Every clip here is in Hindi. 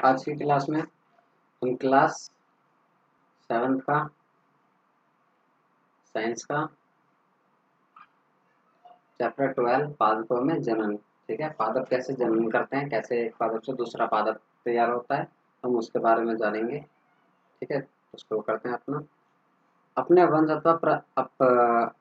आज की क्लास में हम क्लास 7 का साइंस का चैप्टर 12 पादपों में जनन, ठीक है। पादप कैसे जनन करते हैं, कैसे एक पादप से दूसरा पादप तैयार होता है, हम उसके बारे में जानेंगे, ठीक है। उसको करते हैं अपने वंश अथवा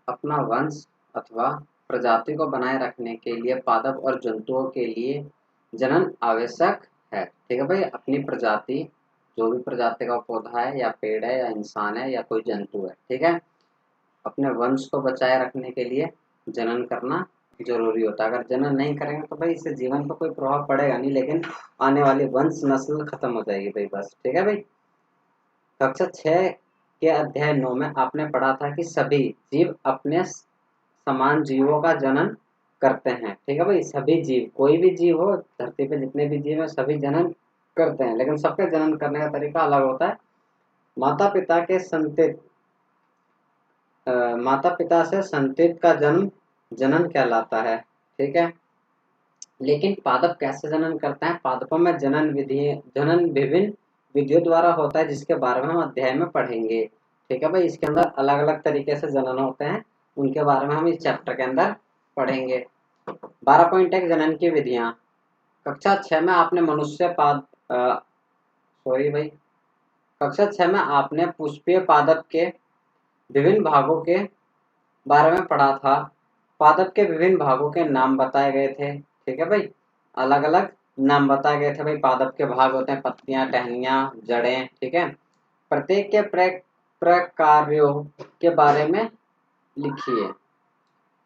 अपना वंश अथवा प्रजाति को बनाए रखने के लिए पादप और जंतुओं के लिए जनन आवश्यक है, ठीक है भाई। अपनी प्रजाति, जो भी प्रजाति का पौधा है या पेड़ है या इंसान है या कोई जंतु है, ठीक है, अपने वंश को बचाए रखने के लिए जनन करना जरूरी होता है। अगर जनन नहीं करेंगे तो भाई इससे जीवन पर कोई प्रभाव पड़ेगा नहीं, लेकिन आने वाली वंश नस्ल खत्म हो जाएगी भाई, बस, ठीक है भाई। कक्षा 6 के अध्याय 9 में आपने पढ़ा था कि सभी जीव अपने समान जीवों का जनन करते हैं, ठीक है भाई। सभी जीव, कोई भी जीव हो धरती पे, जितने भी जीव हैं सभी जनन करते हैं, लेकिन सबके जनन करने का तरीका अलग होता है। माता पिता के संतित माता पिता से संतित का जन्म जनन कहलाता है, ठीक है। लेकिन पादप कैसे जनन करते हैं? पादपों में जनन विभिन्न विधियों द्वारा होता है, जिसके बारे में हम अध्याय में पढ़ेंगे, ठीक है भाई। इसके अंदर अलग अलग तरीके से जनन होते हैं, उनके बारे में हम इस चैप्टर के अंदर पढ़ेंगे। 12.1 जनन की विधियां। कक्षा 6 में आपने कक्षा 6 में आपने पुष्पीय पादप के विभिन्न भागों के बारे में पढ़ा था। पादप के विभिन्न भागों के नाम बताए गए थे, ठीक है भाई। अलग अलग नाम बताए गए थे भाई। पादप के भाग होते हैं पत्तियां, टहनियां, जड़ें, ठीक है। प्रत्येक के प्रकार्यों के बारे में लिखिए।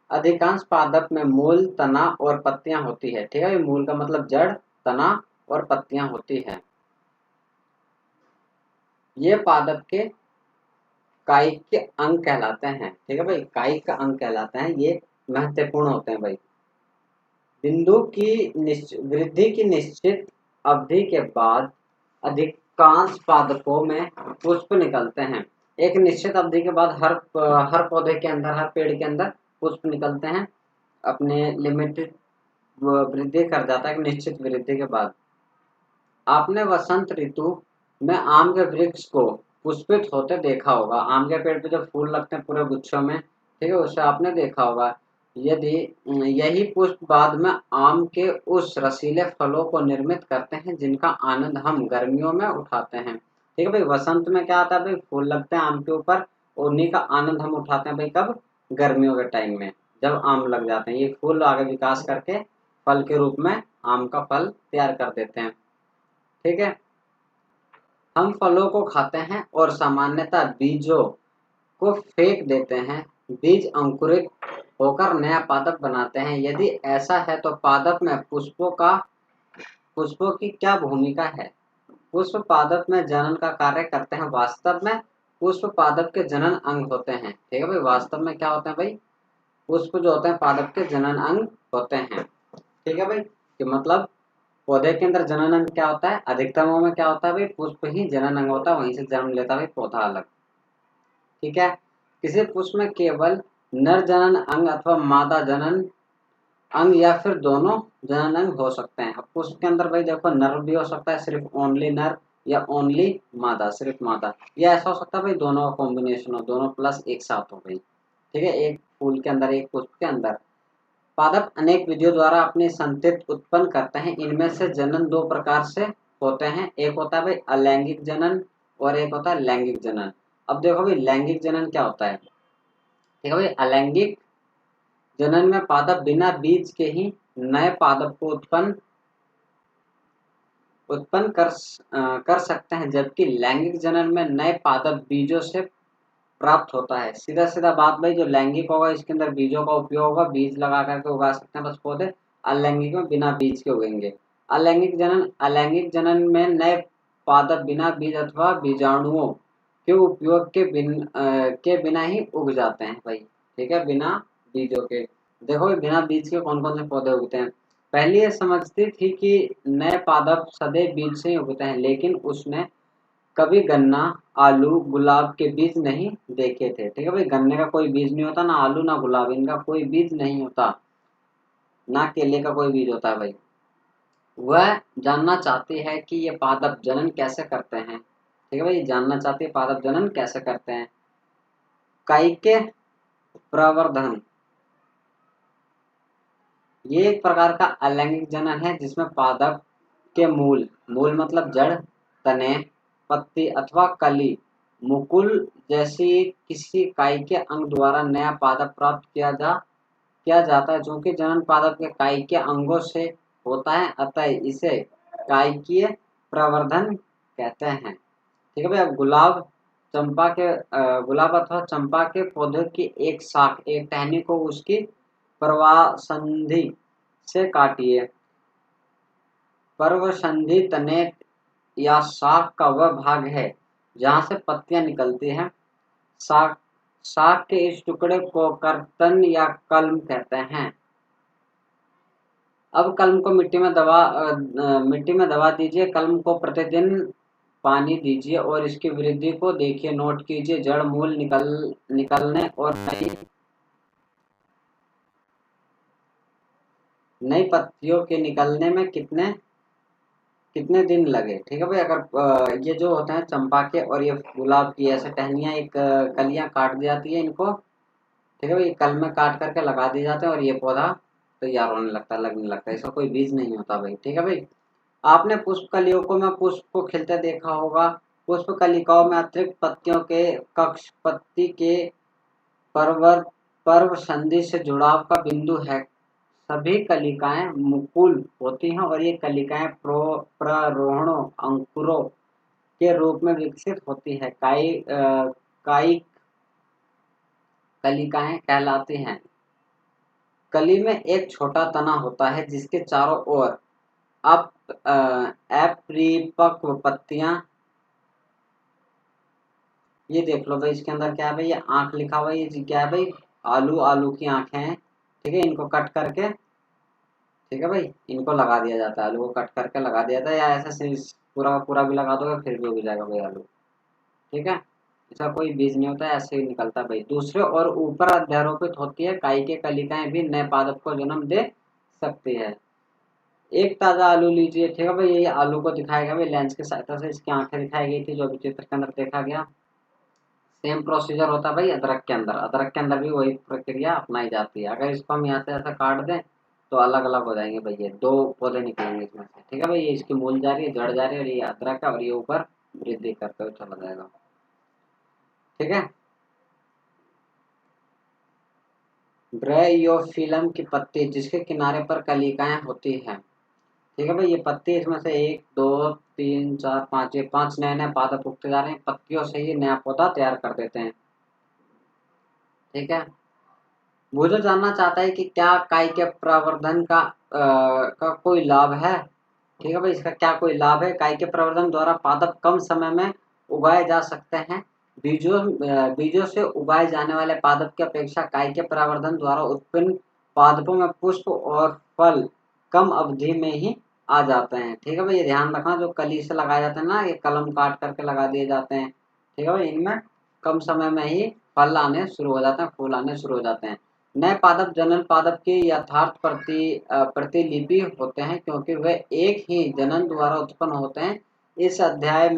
अधिकांश पादप में मूल, तना और पत्तियां होती है, ठीक है। मूल का मतलब जड़, तना और पत्तियां होती है। ये पादप के कायिक के अंग कहलाते हैं, ठीक है भाई। कायिक का अंग कहलाते हैं, ये महत्वपूर्ण होते हैं भाई। बिंदु की वृद्धि की निश्चित अवधि के बाद अधिकांश पादपों में पुष्प निकलते हैं। एक निश्चित अवधि के बाद हर पौधे के अंदर, हर पेड़ के अंदर पुष्प निकलते हैं। अपने लिमिटेड वृद्धि कर जाता है, निश्चित वृद्धि के बाद। आपने वसंत ऋतु में आम के वृक्ष को पुष्पित होते देखा होगा। आम के पेड़ पे जब फूल लगते हैं पूरे गुच्छों में, ठीक है, उसे आपने देखा होगा। यदि यही पुष्प बाद में आम के उस रसीले फलों को निर्मित करते हैं जिनका आनंद हम गर्मियों में उठाते हैं, ठीक है भाई। वसंत में क्या आता है भाई? फूल लगते हैं आम के ऊपर, और उन्हीं का आनंद हम उठाते हैं भाई, कब? गर्मियों के टाइम में, जब आम लग जाते हैं। ये फूल आगे विकास करके फल के रूप में आम का फल तैयार कर देते हैं, ठीक है। हम फलों को खाते हैं और सामान्यतः बीजों को फेंक देते हैं। बीज अंकुरित होकर नया पादप बनाते हैं। यदि ऐसा है तो पादप में पुष्पों की क्या भूमिका है? पुष्प पादप में जनन का कार्य करते हैं। वास्तव में पुष्प पादप के जनन अंग होते हैं, ठीक है भाई। वास्तव में क्या होते हैं भाई? पुष्प जो होते हैं पादप के जनन अंग होते हैं, ठीक है भाई। कि मतलब पौधे के अंदर जनन अंग क्या होता है? अधिकतम में क्या होता है भाई? पुष्प ही जनन अंग होता है, वहीं से जन्म लेता है भाई पौधा अलग, ठीक है। किसी पुष्प में केवल नर जनन अंग अथवा मादा जनन अंग या फिर दोनों जनन अंग हो सकते हैं। अब पुष्प के अंदर भाई देखो, नर भी हो सकता है, सिर्फ ओनली नर, या ओनली मादा, सिर्फ मादा, या ऐसा हो सकता है भाई दोनों का कॉम्बिनेशन हो, दोनों प्लस एक साथ हो भाई, ठीक है। एक फूल के अंदर, एक पुष्प के अंदर। पादप अनेक विधियों द्वारा अपनी संतति उत्पन्न करते हैं। इनमें से जनन दो प्रकार से होते हैं। एक होता है भाई अलैंगिक जनन और एक होता है लैंगिक जनन। अब देखो भाई लैंगिक जनन क्या होता है, ठीक है भाई। अलैंगिक जनन में पादप बिना बीज के ही नए पादप को उत्पन्न कर सकते हैं, जबकि लैंगिक जनन में नए पादप बीजों से प्राप्त होता है। सीधा सीधा बात भाई, जो लैंगिक होगा इसके अंदर बीजों का उपयोग होगा, बीज लगा करके उगा सकते हैं बस पौधे। अलैंगिक में बिना बीज के उगेंगे। अलैंगिक जनन में नए पादप बिना बीज अथवा बीजाणुओं के उपयोग के बिना ही उग जाते हैं भाई, ठीक है, बिना बीजों के। देखो बिना बीज के कौन कौन से पौधे उगते हैं। पहले ये समझती थी कि नए पादप सदैव बीज से ही उगते हैं, लेकिन उसने कभी गन्ना, आलू, गुलाब के बीज नहीं देखे थे, ठीक है भाई। गन्ने का कोई बीज नहीं होता, ना आलू ना गुलाब, इनका कोई बीज नहीं होता, ना केले का कोई बीज होता है भाई। वह जानना चाहती है कि ये पादप जनन कैसे करते हैं। ठीक है भाई, जानना चाहती है पादप जनन कैसे करते हैं। कायिक प्रवर्धन, ये एक प्रकार का अलैंगिक जनन है जिसमें पादप के मूल, मूल मतलब जड़, तने, पत्ती अथवा कली, मुकुल जैसी किसी कायिक अंग द्वारा नया पादप प्राप्त किया जाता है। चूंकि जनन पादप के कायिक अंगों से होता है, अतः इसे कायिकीय प्रवर्धन कहते हैं। ठीक है भाई। अब गुलाब अथवा चंपा के पौधे की एक शाख, एक टहनी को उसकी पर्वासंधि से काटिए। पर्वसंधि तने या शाख का वह भाग है जहाँ से पत्तियां निकलती हैं। शाख शाख के इस टुकड़े को कर्तन या कलम कहते हैं। अब कलम को मिट्टी में दबा दीजिए। कलम को प्रतिदिन पानी दीजिए और इसकी वृद्धि को देखिए, नोट कीजिए। जड़ मूल निकलने और नई पत्तियों के निकलने में कितने कितने दिन लगे। ठीक है भाई। अगर ये जो होते हैं चंपा के और ये गुलाब की ऐसे टहनियाँ, एक कलियां काट दी जाती है इनको। ठीक है भाई, कल में काट करके लगा दिए जाते हैं और ये पौधा तैयार होने लगता है, लगने लगता है। इसका कोई बीज नहीं होता भाई। ठीक है भाई। आपने पुष्प कलियों को में पुष्प को खिलते देखा होगा। पुष्प कलिकाओं में अतिरिक्त पत्तियों के कक्ष पत्ती के पर्व संधि से जुड़ाव का बिंदु है। सभी कलिकाएं मुकुल होती हैं और ये कलिकाएं प्ररोहणों अंकुरों के रूप में विकसित होती है। कायिक कलिकाएं कहलाती हैं। कली में एक छोटा तना होता है जिसके चारों ओर अपरिपक्व पत्तियां, ये देख लो भाई। इसके अंदर क्या है भाई, ये आंख लिखा हुआ है। ये क्या है भाई, आलू, आलू की आंखें हैं। ठीक है, इनको कट करके, ठीक है भाई, इनको लगा दिया जाता है। आलू को कट करके लगा दिया जाता है, या ऐसा पूरा का पूरा भी लगा दोगे फिर भी उग जाएगा भाई आलू। ठीक है, इसका कोई बीज नहीं होता है, ऐसे ही निकलता है भाई। दूसरे और ऊपर अध्यारोपित होती है। काई के कलिकाएं भी नए पादप को जन्म दे सकती है। एक ताजा आलू लीजिए। ठीक है भाई, ये आलू को दिखाया गया भाई, लेंस की सहायता से इसकी आंखें दिखाई गई थी जो भी चित्र के अंदर देखा गया। सेम प्रोसीजर होता है भाई अदरक के अंदर। अदरक के अंदर भी वही प्रक्रिया अपनाई जाती है। अगर इसको हम यहाँ से ऐसा काट दें तो अलग अलग हो जाएंगे भाई, ये दो पौधे निकलेंगे इसमें से। ठीक है भाई, ये इसकी मूल जा रही है, जड़ जा रही है, और ये अदरक है और ये ऊपर वृद्धि करते हुए चला जाएगा। ठीक है। ब्रायोफिलम की पत्ती जिसके किनारे पर कलिकाएं होती हैं। ठीक है भाई, ये पत्ती इसमें से 1 2 3 4 5, ये 5 नए नए पादप उगते जा रहे हैं। पत्तियों से ही नया पौधा तैयार कर देते हैं। ठीक है। वो जो जानना चाहता है कि क्या काई के प्रवर्धन का कोई लाभ है। ठीक है भाई, इसका क्या कोई लाभ है। काई के प्रवर्धन द्वारा पादप कम समय में उगाए जा सकते हैं। बीजों से उगाए जाने वाले पादप की अपेक्षा काई के प्रवर्धन द्वारा उत्पन्न पादपों में पुष्प और फल कम अवधि में ही आ जाते हैं। ठीक है भाई, ये ध्यान रखना। जो कली से लगाए जाते हैं ना, ये कलम काट करके लगा दिए जाते हैं। ठीक है भाई, इनमें कम समय में ही फल आने शुरू हो जाते हैं, फूल आने शुरू हो जाते हैं। नए पादप जनन पादप की यथार्थ प्रतिलिपि होते हैं क्योंकि वे एक ही जनन द्वारा उत्पन्न होते हैं। इस अध्याय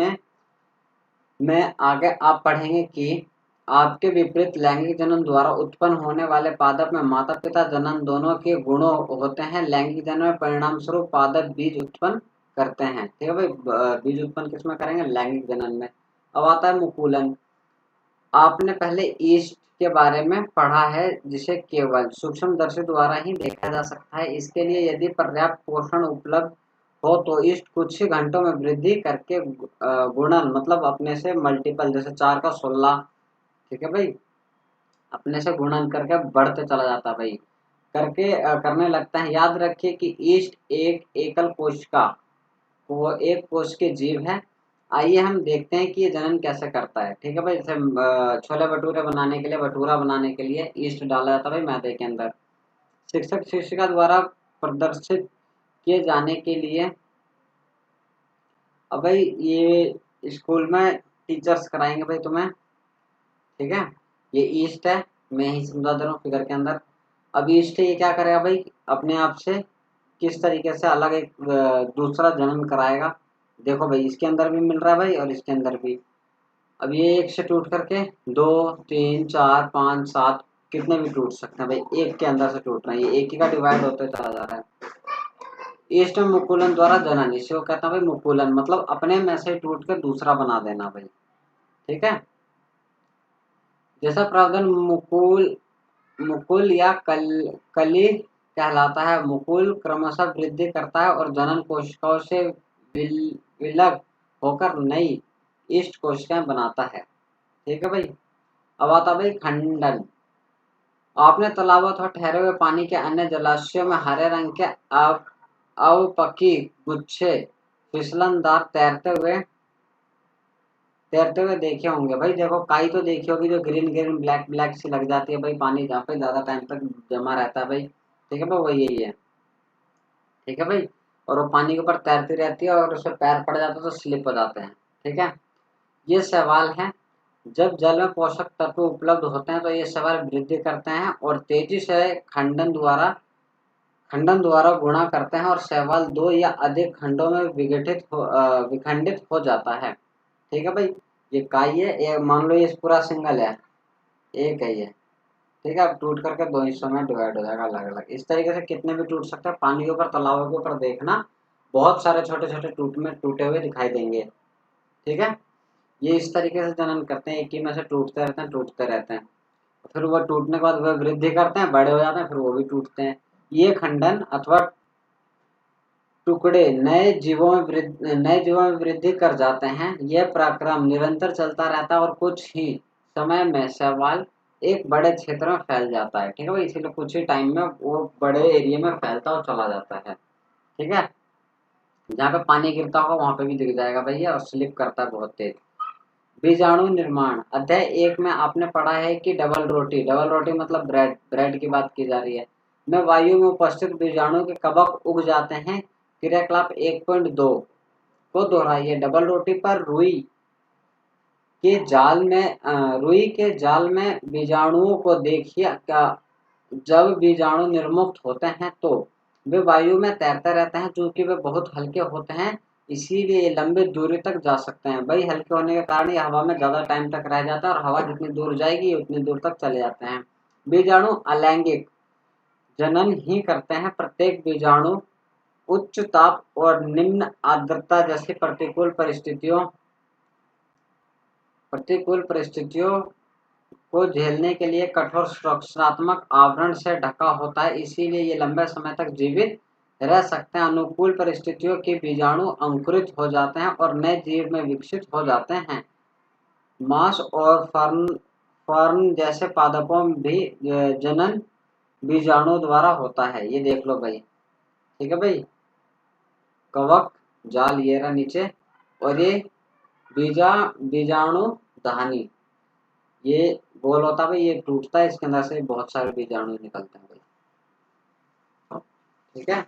में आगे आप पढ़ेंगे कि आपके विपरीत लैंगिक जनन द्वारा उत्पन्न होने वाले पादप में माता पिता जनन दोनों के गुणों होते हैं। लैंगिक जनन में परिणाम स्वरूप पादप बीज उत्पन्न करते हैं। ठीक है भाई, बीज उत्पन्न किसमें करेंगे, लैंगिक जनन में। अब आता है मुकुलन। आपने पहले ईस्ट के बारे में पढ़ा है जिसे केवल सूक्ष्मदर्शी द्वारा ही देखा जा सकता है। इसके लिए यदि पर्याप्त पोषण उपलब्ध हो तो ईस्ट कुछ ही घंटों में वृद्धि करके गुणन मतलब अपने से मल्टीपल, जैसे 4 का 16, ठीक है भाई, अपने से गुणन करके बढ़ते चला जाता है भाई, करने लगता है। याद रखिए कि ईस्ट एक एकल कोशिका, वो एक कोश के जीव है। आइए हम देखते हैं कि ये जनन कैसे करता है। ठीक है भाई, जैसे छोले भटूरे बनाने के लिए, भटूरा बनाने के लिए ईस्ट डाला जाता है भाई मैदे के अंदर। शिक्षक शिक्षिका द्वारा प्रदर्शित किए जाने के लिए, अब भाई ये स्कूल में टीचर्स कराएंगे भाई तुम्हें। ठीक है, ये ईस्ट है, मैं ही समझा दे रहा हूँ फिगर के अंदर। अब ईस्ट ये क्या करेगा भाई, अपने आप से किस तरीके से अलग एक दूसरा जनन कराएगा। देखो भाई, इसके अंदर भी मिल रहा है भाई और इसके अंदर भी। अब ये एक से टूट करके 2, 3, 4, 5, 7 कितने भी टूट सकते हैं भाई, एक के अंदर से टूट रहे हैं, ये एक ही का डिवाइड होते चला जा रहा है। ईस्ट मुकुलन द्वारा जनन, इसे वो कहता है भाई मुकुलन, मतलब अपने में से टूट कर दूसरा बना देना भाई। ठीक है, जैसा प्रावधान मुकुल या कली कहलाता है। मुकुल क्रमशः वृद्धि करता है और जनन कोशिकाओं से विलग होकर नई ईस्ट कोशिकाएं बनाता है। ठीक है भाई। अब आता भाई खंडन। आपने तालाबों अथवा ठहरे हुए पानी के अन्य जलाशयों में हरे रंग के अवपकी गुच्छे फिसलनदार तैरते हुए देखे होंगे भाई। देखो, काई तो देखी होगी जो ग्रीन ग्रीन ब्लैक ब्लैक सी लग जाती है भाई, पानी जहाँ पे ज्यादा टाइम तक जमा रहता है भाई। ठीक है भाई, वो यही है। ठीक है भाई, और वो पानी के ऊपर तैरती रहती है और उसमें पैर पड़ जाते हैं तो स्लिप हो जाते हैं। ठीक है, ये सवाल है। जब जल में पोषक तत्व उपलब्ध होते हैं तो ये सवाल वृद्धि करते हैं और तेजी से खंडन द्वारा गुणा करते हैं और शैवाल 2 या अधिक खंडों में विखंडित हो जाता है। ठीक है भाई, ये काई है, ये मान लो ये पूरा सिंगल है, एक है ये। ठीक है, अब टूट करके 2 हिस्सों में डिवाइड हो जाएगा अलग अलग। इस तरीके से कितने भी टूट सकते हैं, पानी के ऊपर तालाबों के ऊपर देखना, बहुत सारे छोटे छोटे टूटे हुए दिखाई देंगे। ठीक है, ये इस तरीके से जनन करते हैं, एक ही में से टूटते रहते हैं, फिर वो टूटने के बाद वह वृद्धि करते हैं, बड़े हो जाते हैं, फिर वो भी टूटते हैं। ये खंडन अथवा टुकड़े नए जीवों में वृद्धि कर जाते हैं। यह प्रक्रम निरंतर चलता रहता है और कुछ ही समय में शैवाल एक बड़े क्षेत्र में फैल जाता है। ठीक है भाई, इसीलिए कुछ ही टाइम में वो बड़े एरिया में फैलता और चला जाता है। ठीक है, जहाँ पे पानी गिरता होगा वहां पे भी दिख जाएगा भैया, और स्लिप करता है बहुत तेज। बीजाणु निर्माण। अध्याय 1 में आपने पढ़ा है कि डबल रोटी मतलब ब्रेड की बात की जा रही है, में वायु में उपस्थित बीजाणु के कवक उग जाते हैं। क्रियाकलाप 1.2 को दोहराइए। डबल रोटी पर रुई के जाल में बीजाणुओं को देखिए। जब बीजाणु निर्मुक्त होते हैं तो वे वायु में तैरते रहते हैं, क्योंकि वे बहुत हल्के होते हैं, इसीलिए ये लंबी दूरी तक जा सकते हैं। भाई, हल्के होने के कारण ये हवा में ज्यादा टाइम तक रह जाता है और हवा जितनी दूर जाएगी उतनी दूर तक चले जाते हैं। बीजाणु अलैंगिक जनन ही करते हैं। प्रत्येक बीजाणु उच्च ताप और निम्न आर्द्रता जैसी प्रतिकूल परिस्थितियों को झेलने के लिए कठोर सुरक्षात्मक आवरण से ढका होता है, इसीलिए ये लंबे समय तक जीवित रह सकते हैं। अनुकूल परिस्थितियों के बीजाणु अंकुरित हो जाते हैं और नए जीव में विकसित हो जाते हैं। मांस और फर्न जैसे पादपों में भी जनन बीजाणु द्वारा होता है। ये देख लो भाई। ठीक है भाई, कवक जाल ये रहा नीचे, और ये बीजाणु दानी, ये गोल होता है भाई, ये टूटता है, इसके अंदर से बहुत सारे बीजाणु निकलते हैं भाई। ठीक है,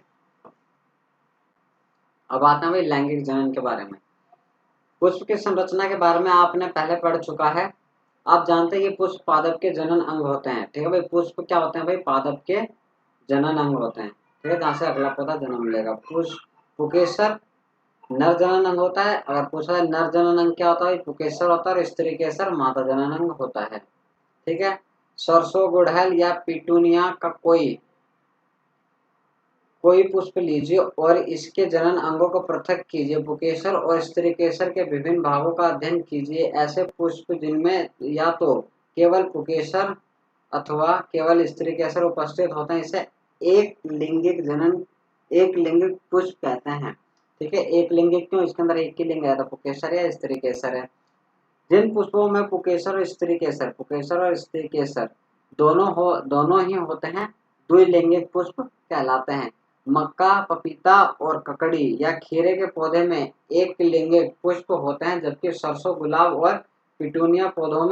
अब आते हैं भाई लैंगिक जनन के बारे में। पुष्प की संरचना के बारे में आपने पहले पढ़ चुका है। आप जानते हैं कि पुष्प पादप के जनन अंग होते हैं। ठीक है भाई, पुष्प क्या होते हैं भाई, पादप के जनन अंग होते हैं। ठीक है, जहाँ से अगला पौधा जन्म लेगा। पुष्प पुकेसर नर जनन अंग होता है। अगर पूछा है नर जनन अंग क्या होता है, पुकेसर होता है, और स्त्री केसर मादा जनन अंग होता है। ठीक है, सरसों, गुड़हल या पिटूनिया का कोई पुष्प लीजिए और इसके जनन अंगों को पृथक कीजिए। पुकेसर और स्त्री केसर के विभिन्न भागों का अध्ययन कीजिए। ऐसे पुष्प जिनमें या तो केवल पुकेसर अथवा केवल स्त्री केसर उपस्थित होते हैं, इसे एक लिंगिक पुष्प कहते हैं। ठीक है, एक लिंगिक क्यों, इसके अंदर एक ही लिंग है, तो पुकेसर या स्त्री केसर है। जिन पुष्पों में पुकेसर और स्त्री केसर दोनों ही होते हैं, द्विलिंगिक पुष्प कहलाते हैं। मक्का, पपीता और ककड़ी या खीरे के पौधे में एक लिंगिक पुष्प होते हैं, जबकि सरसों, गुलाब और पिटूनिया पौधों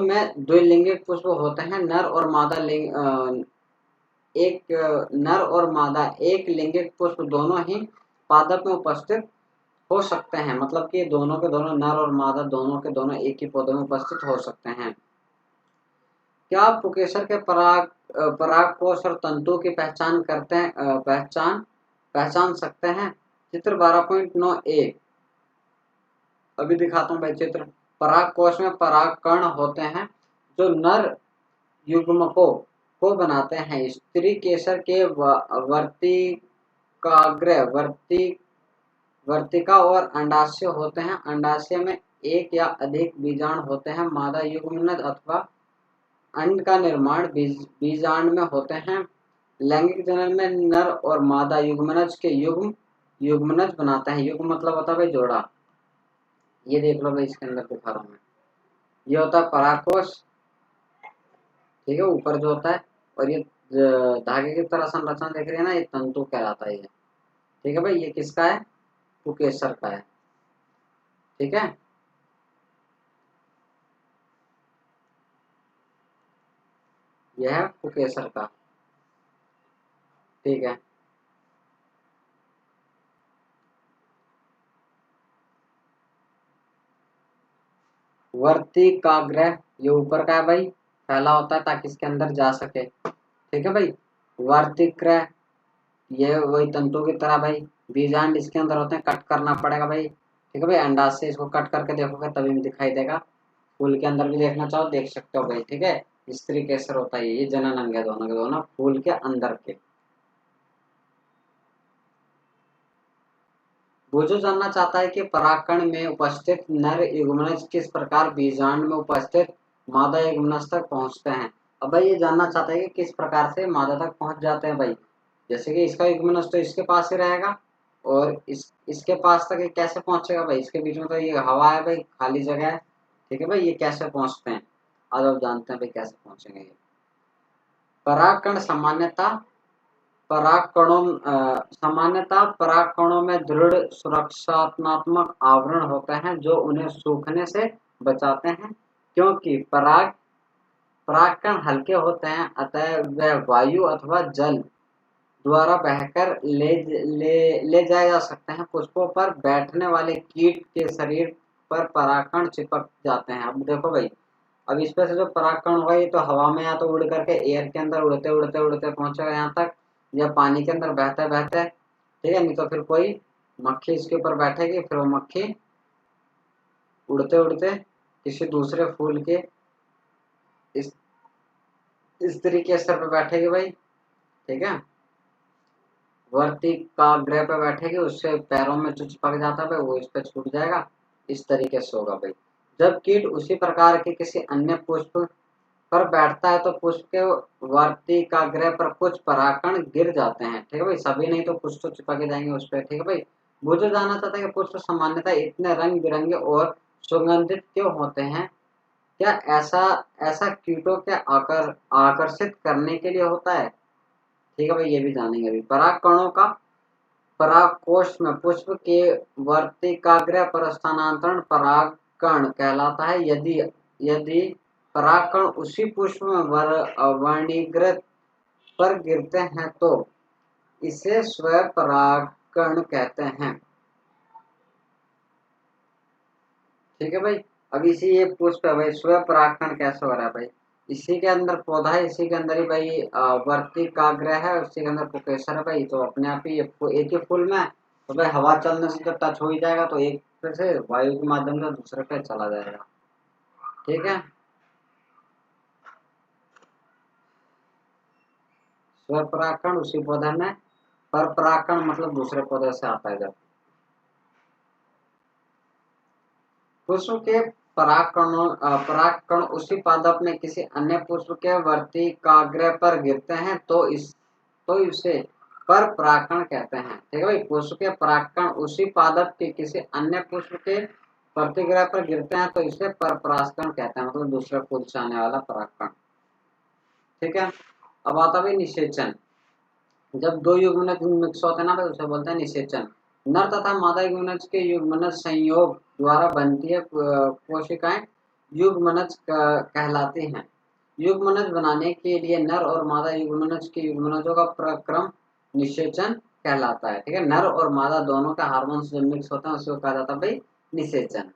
में द्विलिंगिक पुष्प होते हैं। नर और मादा एक लिंगिक पुष्प दोनों ही पादप में उपस्थित हो सकते हैं, मतलब कि दोनों के दोनों नर और मादा दोनों के दोनों एक ही पौधे में उपस्थित हो सकते हैं। क्या आप पुकेसर के परागकोश और तंतु की पहचान करते हैं, पहचान सकते हैं? चित्र 12.9 ए अभी दिखाता हूँ भाई चित्र। परागकोश में परागकण होते हैं जो नर युग्मकों को बनाते हैं। स्त्री केसर के वर्तिका और अंडाशय होते हैं। अंडाशय में एक या अधिक बीजाणु होते हैं। मादा युग्मनज अथवा अंड का निर्माण बीजांड में होते हैं। लैंगिक जनन में नर और मादा युग्मनज के युग्मनज बनाते हैं। युग्म मतलब होता है भाई जोड़ा। ये देख लो भाई, इसके अंदर दिखा रहा हूँ मैं। ये होता है परागकोश, ठीक है, ऊपर जो होता है, और ये धागे की तरह संरचना देख रहे हैं ना, ये तंतु कहलाता है ये। ठीक है भाई, ये किसका है? पुकेसर का है। ठीक है, यह है पुकेसर का। ठीक है, वर्तिकाग्र ये ऊपर का है भाई, फैला होता है ताकि इसके अंदर जा सके। ठीक है भाई, वर्तिक्रय ये वही तंतु की तरह भाई। बीजांड इसके अंदर होते हैं, कट करना पड़ेगा भाई। ठीक है भाई, अंडाशय से इसको कट करके देखोगे तभी भी दिखाई देगा। फूल के अंदर भी देखना चाहो देख सकते हो भाई। ठीक है, स्त्री केसर होता है, ये जनन अंग है दोनों के दोनों फूल के अंदर के। वो जो जानना चाहता है कि परागकण में उपस्थित नर युग्मनज किस प्रकार बीजांड में उपस्थित मादा युग्मनज तक पहुंचते हैं। अब भाई ये जानना चाहता है कि किस प्रकार से मादा तक पहुंच जाते हैं भाई। जैसे कि इसका युग्मनज तो इसके पास ही रहेगा, और इसके पास तक ये कैसे पहुंचेगा भाई। इसके बीच में तो ये हवा है भाई, खाली जगह है। ठीक है भाई, ये कैसे पहुंचते हैं आज आप जानते हैं भाई कैसे पहुंचेंगे ये। परागकण सामान्यतः परागकणों में दृढ़ सुरक्षात्मक आवरण होते हैं जो उन्हें सूखने से बचाते हैं। क्योंकि परागकण हल्के होते हैं, अतः वह वायु अथवा जल द्वारा बहकर ले जाए जा सकते हैं। पुष्पों पर बैठने वाले कीट के शरीर पर परागकण चिपक जाते हैं। अब देखो भाई, अब इस पे से जो परागकण होगा ये तो हवा में या तो उड़ करके एयर के अंदर उड़ते उड़ते उड़ते पहुंचेगा यहाँ तक, या पानी के अंदर बहते बहते, ठीक है, नहीं तो फिर कोई मक्खी इसके ऊपर बैठेगी, फिर वो मक्खी उड़ते उड़ते किसी दूसरे फूल के इस तरीके के स्तर पर बैठेगी भाई। ठीक है, वर्तिकाग्र पे बैठेगी, उससे पैरों में जो चिपक जाता है वो इस पे छूट जाएगा। इस तरीके से होगा भाई। जब कीट उसी प्रकार के किसी अन्य पुष्प पर बैठता है तो पुष्प के वर्तिकाग्र पर कुछ परागकण गिर जाते हैं। ठीक है भाई, सभी नहीं तो कुछ तो चिपके जाएंगे उस पर। ठीक है भाई, वो जो जानना चाहता है कि पुष्प सामान्यतः इतने रंग बिरंगे और सुगंधित क्यों होते हैं, क्या ऐसा ऐसा कीटों के आकर्षित करने के लिए होता है। ठीक है भाई, ये भी जानेंगे अभी। परागकणों का परागकोश में पुष्प के वर्तिकाग्र पर स्थानांतरण परागकण कहलाता है। यदि परागकण उसी पुष्प में वर्णीकृत पर गिरते हैं तो इसे स्वपरागकण कहते हैं। ठीक है भाई, अब इसी ये पुष्प है भाई, स्वपरागकण कैसे हो रहा है भाई। इसी के अंदर पौधा है, इसी के अंदर ही भाई वर्तिकाग्र है, उसी के अंदर पुकेसर है भाई। तो अपने आप ही एक ही फूल में तो भाई हवा चलने से जब टच हो ही जाएगा तो एक पे से वायु के माध्यम से दूसरे पे चला जाएगा। ठीक है, स्वपरागकण उसी पौधे में, पर परागकण मतलब दूसरे पौधे से आता है। जब पुष्प के परागकण उसी पादप में किसी अन्य पुष्प के वर्तिकाग्र पर गिरते हैं तो इसे पर परागकण कहते हैं। ठीक है भाई, पुष्प के परागकण उसी पादप के किसी अन्य पुष्प के प्रतिग्रह पर गिरते हैं तो इसे पर परागकण कहते हैं, मतलब दूसरे फूल से आने वाला परागकण। ठीक है, अब आता भाई निषेचन। जब दो युग्मनज मिक्स होते हैं ना भाई, उसे बोलते हैं निषेचन। नर तथा मादा युग्मनज के युग्मनज संयोग द्वारा बनती है कोशिकाएं युग्मनज कहलाती हैं। युग्मनज बनाने के लिए नर और मादा युग्मनज के युग्मनजों का प्रक्रम निषेचन कहलाता है। ठीक है, नर और मादा दोनों का हार्मोन्स जब मिक्स होते हैं उसको कहा जाता है भाई निषेचन।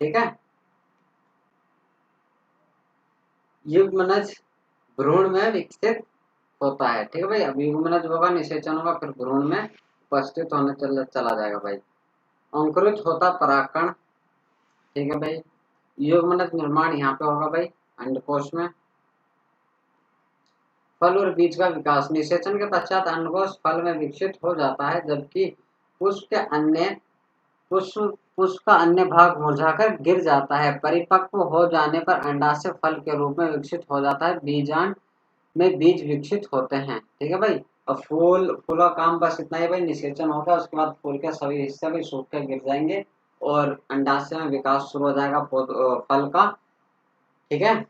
ठीक है, युग्मनज भ्रूण में विकसित होता है। ठीक है भाई, अब युग्मनज होगा, निषेचन होगा, फिर भ्रूण में उपस्थित होने चला जाएगा भाई। अंकुरित होता परागकण। ठीक है भाई, युग्मनज निर्माण यहाँ पे होगा भाई अंडकोश में। फल और बीज का विकास। निषेचन के पश्चात अंडकोश फल में विकसित हो जाता है, जबकि पुष्प का अन्य भाग मुरझाकर गिर जाता है। परिपक्व हो जाने पर अंडाशय फल के रूप में विकसित हो जाता है। बीजांड में बीज विकसित होते हैं। ठीक है भाई, और फूल का काम बस इतना ही भाई, निषेचन होगा, उसके बाद फूल के सभी हिस्से भी सूख कर गिर जाएंगे और अंडाशय में विकास शुरू हो जाएगा फल का। ठीक है,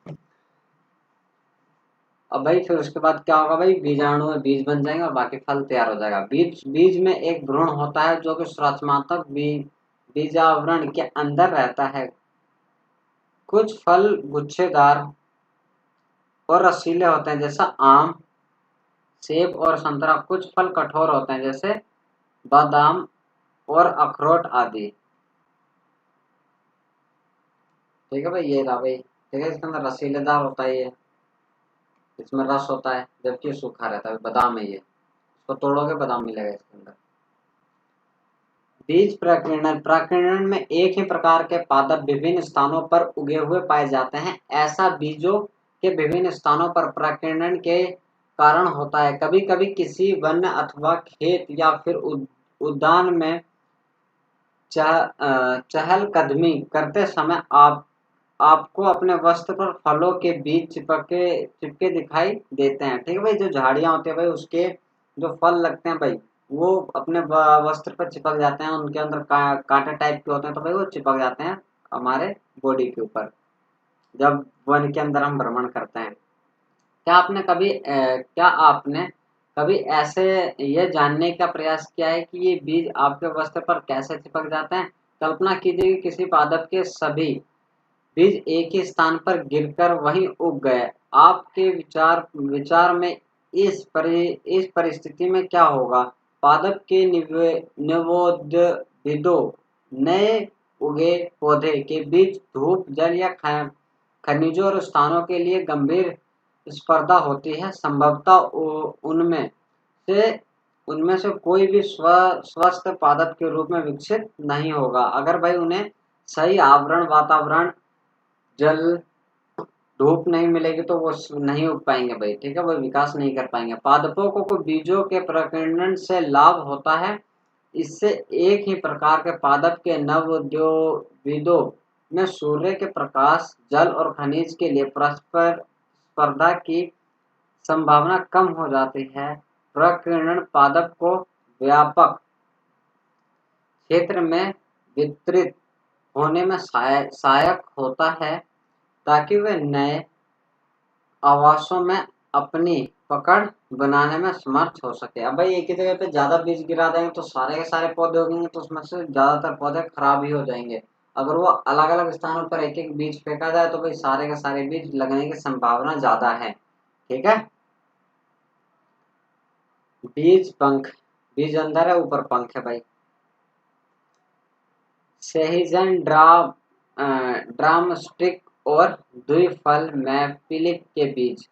अब भाई फिर उसके बाद क्या होगा भाई, बीजाणु में बीज बन जाएंगे और बाकी फल तैयार हो जाएगा। बीज में एक भ्रूण होता है जो कि सुरक्षात्मक बीजावरण के अंदर रहता है। कुछ फल गुच्छेदार और रसीले होते हैं, जैसा आम, सेब और संतरा। कुछ फल कठोर होते हैं, जैसे बादाम और अखरोट आदि। ठीक है भाई, ये रहा भाई। ठीक है, इसके अंदर रसीलेदार होता है, ये इसमें रस होता है, जबकि सूखा रहता है। बादाम है ये, इसको तोड़ोगे बादाम मिलेगा इसके अंदर। बीज प्रकीर्णन। प्रकीर्णन में एक ही प्रकार के पादप विभिन्न स्थानों पर उगे हुए पाए जाते हैं। ऐसा बीजों के विभिन्न स्थानों पर प्रकीर्णन के कारण होता है। कभी कभी किसी वन अथवा खेत या फिर उद्यान में चहलकदमी करते समय आपको अपने वस्त्र पर फलों के बीज चिपके दिखाई देते हैं। ठीक है भाई, जो झाड़ियां होती है भाई, उसके जो फल लगते हैं भाई, वो अपने वस्त्र पर चिपक जाते हैं। उनके अंदर कांटे टाइप के होते हैं, तो भाई वो चिपक जाते हैं हमारे बॉडी के ऊपर जब वन के अंदर हम भ्रमण करते हैं। क्या आपने कभी ऐसे ये जानने का प्रयास किया है कि ये बीज आपके वस्त्र पर कैसे चिपक जाते हैं? कल्पना कीजिए कि किसी पादप के सभी बीज एक ही स्थान पर गिरकर वहीं उग गए। आपके विचार में इस परिस्थिति में क्या होगा? पादप के नवोद्भिदों नए उगे पौधे के बीच धूप, जल या खनिजों और स्थानों के लिए गंभीर स्पर्धा होती है। संभवतः उनमें से कोई भी स्वस्थ पादप के रूप में विकसित नहीं होगा। अगर भाई उन्हें सही आवरण, वातावरण, जल, धूप नहीं मिलेगी तो वो नहीं उग पाएंगे भाई। ठीक है, वो विकास नहीं कर पाएंगे। पादपों को बीजों के प्रकीर्णन से लाभ होता है। इससे एक ही प्रकार के पादप के नवोद्भिदों में सूर्य के प्रकाश, जल और खनिज के लिए परस्पर स्पर्धा की संभावना कम हो जाती है। प्रकीर्णन पादप को व्यापक क्षेत्र में वितरित होने में सहायक होता है, ताकि वे नए आवासों में अपनी पकड़ बनाने में समर्थ हो सके। अब भाई एक ही जगह पे ज्यादा बीज गिरा देंगे तो सारे के सारे पौधे उगेंगे, तो उसमें से ज्यादातर पौधे खराब ही हो जाएंगे। अगर वो अलग अलग स्थानों पर एक एक बीज फेंका जाए तो भाई सारे के सारे बीज लगने की संभावना ज्यादा है। ठीक है, बीज अंदर है, ऊपर पंख है भाई। सेहिजन ड्रामस्टिक और द्विफल मैपिलिक के बीज।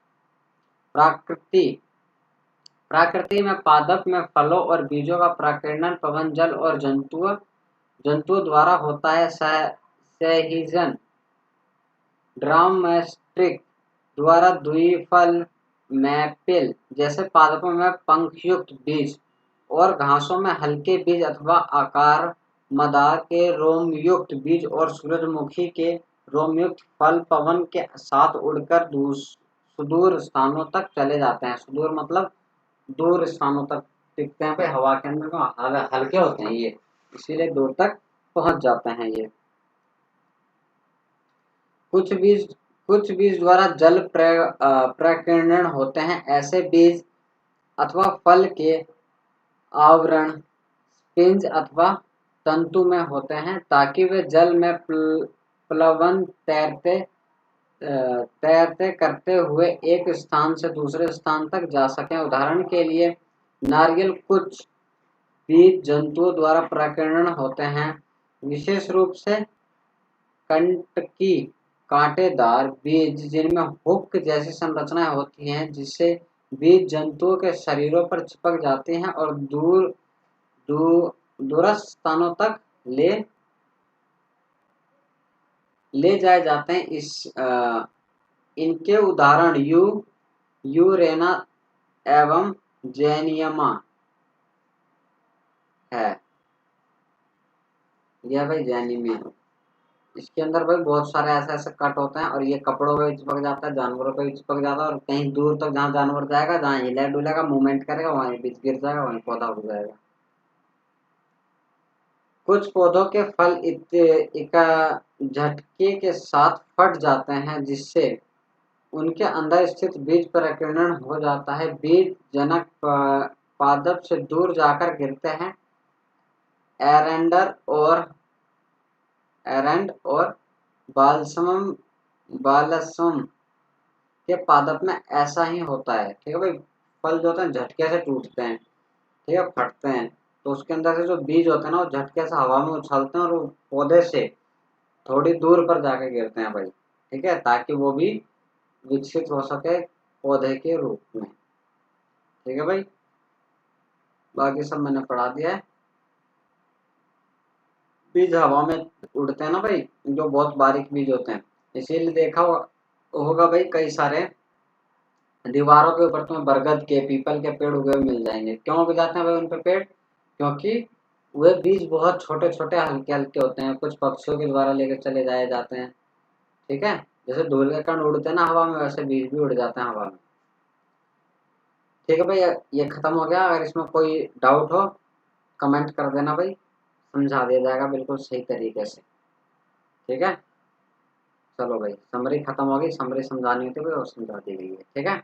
प्रकृति में पादप में फलों और बीजों का प्रकीर्णन पवन, जल और जंतुओं द्वारा होता है। सेहिजन ड्रामस्टिक द्वारा द्विफल मैपिल जैसे पादपों में पंखयुक्त बीज और घासों में हल्के बीज अथवा आकार मदार के रोमयुक्त बीज और सूरजमुखी के रोमयुक्त फल पवन के साथ उड़कर सुदूर स्थानों तक चले जाते हैं। सुदूर मतलब दूर स्थानों तक टिकते हैं भाई, हवा के अंदर हल्के होते हैं ये, इसीलिए दूर तक पहुंच जाते हैं ये। कुछ बीज द्वारा जल प्रकीर्णन होते हैं। ऐसे बीज अथवा फल के आवरण स्पिंज अथवा तंतु में होते हैं, ताकि वे जल में प्लवन तैरते करते हुए एक स्थान से दूसरे स्थान तक जा सकें। उदाहरण के लिए नारियल कुछ बीज जंतुओं द्वारा प्रकीर्णन होते हैं, विशेष रूप से कांटेदार बीज जिनमें हुक जैसी संरचनाएं होती हैं, जिससे बीज जंतुओं के शरीरों पर चिपक जाते हैं और दूरस्थ स्थानों तक ले जाए जाते हैं। इनके उदाहरण यूरेना एवं जेनियमा है। यह भाई जेनिमिया, इसके अंदर भाई बहुत सारे ऐसे ऐसे कट होते हैं और ये कपड़ों पे भी चिपक जाता है, जानवरों पे भी चिपक जाता है, और कहीं दूर तक जहाँ जानवर जाएगा, जहाँ हिला डुलेगा, मूवमेंट करेगा, वहीं बीज गिर जाएगा, वहीं पौधा उग जाएगा। कुछ पौधों के फल झटके के साथ फट जाते हैं, जिससे उनके अंदर स्थित बीज प्रकीर्णन हो जाता है। बीज जनक पादप से दूर जाकर गिरते हैं। एरंड और बालसम के पादप में ऐसा ही होता है। ठीक है भाई, फल जो होते हैं झटके से टूटते हैं, ठीक है, फटते हैं, तो उसके अंदर से जो बीज होते हैं ना, वो झटके से हवा में उछलते हैं और वो पौधे से थोड़ी दूर पर जाके गिरते हैं भाई। ठीक है, ताकि वो भी विकसित हो सके पौधे के रूप में। ठीक है भाई, बाकी सब मैंने पढ़ा दिया है। बीज हवा में उड़ते हैं ना भाई, जो बहुत बारीक बीज होते हैं, इसीलिए देखा होगा भाई, कई सारे दीवारों के ऊपर तुम्हें बरगद के, पीपल के पेड़ उगे हुए मिल जाएंगे। क्यों उग जाते हैं भाई उन पे पेड़? क्योंकि वे बीज बहुत छोटे छोटे हल्के हल्के होते हैं, कुछ पक्षियों के द्वारा लेकर चले जाए जाते हैं। ठीक है, जैसे धूल के कण उड़ते हैं ना हवा में, वैसे बीज भी उड़ जाते हैं हवा में। ठीक है भाई, ये खत्म हो गया। अगर इसमें कोई डाउट हो कमेंट कर देना भाई, समझा दिया जाएगा बिल्कुल सही तरीके से। ठीक है, चलो भाई, समरी खत्म हो गई, समरी समझानी होती है भाई, और समझा दी गई है। ठीक है।